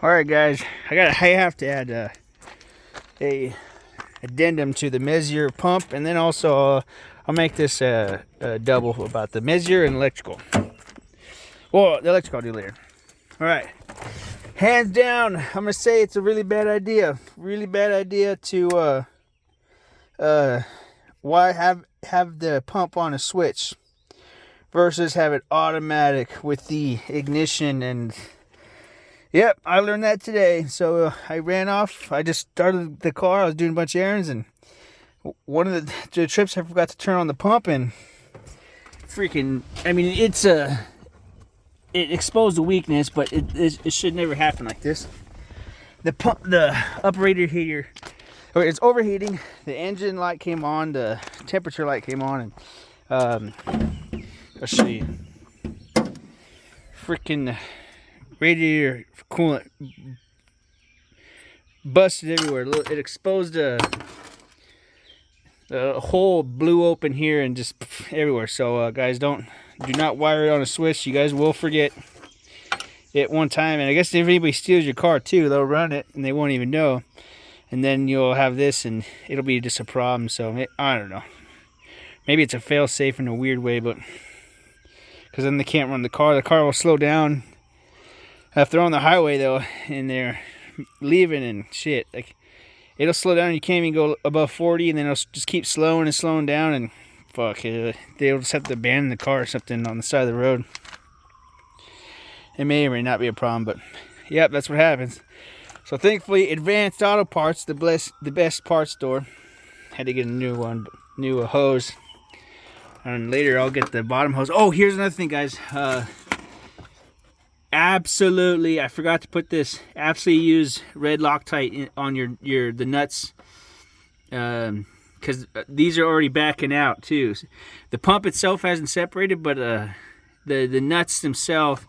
Alright guys, I have to add a addendum to the Mezier pump, and then also I'll make this a double about the Mezier and electrical. Well, the electrical I'll do later. Alright, hands down, I'm gonna say it's a really bad idea to why have the pump on a switch versus have it automatic with the ignition. And yep, I learned that today. So I ran off. I just started the car. I was doing a bunch of errands, and one of the trips I forgot to turn on the pump, and freaking, I mean, it exposed a weakness, but it should never happen like this. The pump, the operator here, it's overheating. The engine light came on, the temperature light came on, and I'll show you. Freaking radiator coolant busted everywhere. It exposed a hole, blew open here, and just everywhere. So guys, do not wire it on a switch. You guys will forget it one time, and I guess if anybody steals your car too, they'll run it and they won't even know, and then you'll have this and it'll be just a problem. So I don't know, maybe it's a fail safe in a weird way, but because then they can't run the car will slow down if they're on the highway though, and they're leaving and shit. Like, it'll slow down. You can't even go above 40, and then it'll just keep slowing and slowing down, and fuck, they'll just have to abandon the car or something on the side of the road. It may or may not be a problem, but yep, that's what happens. So thankfully, Advanced Auto Parts, the best parts store, had to get a new one, new hose. And later I'll get the bottom hose. Oh, here's another thing, guys. Absolutely, I forgot to put this. Absolutely use red Loctite on the nuts, because these are already backing out too. The pump itself hasn't separated, but the nuts themselves,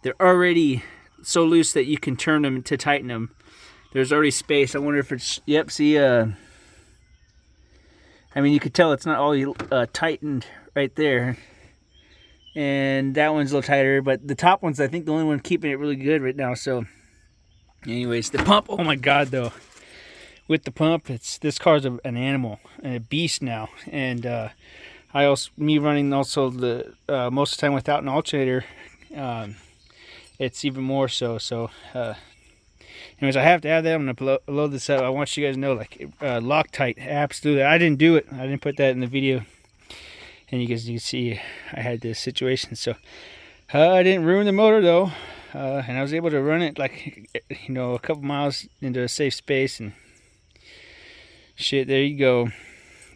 they're already so loose that you can turn them to tighten them. There's already space. I wonder if it's, yep, see, I mean, you could tell it's not all tightened right there. And that one's a little tighter, but the top one's, I think, the only one keeping it really good right now. So anyways, the pump, oh my god though, with the pump, this car's an animal and a beast now. And me running also the most of the time without an alternator, it's even more so. So anyways, I have to add that. I'm gonna load this up. I want you guys to know, like, Loctite, absolutely. I didn't do it. I didn't put that in the video. And you can see I had this situation. So I didn't ruin the motor though, and I was able to run it, like, you know, a couple miles into a safe space and shit. There you go.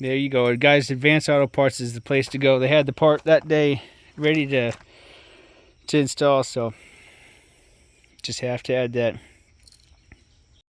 There you go. Guys, Advanced Auto Parts is the place to go. They had the part that day ready to install, so just have to add that.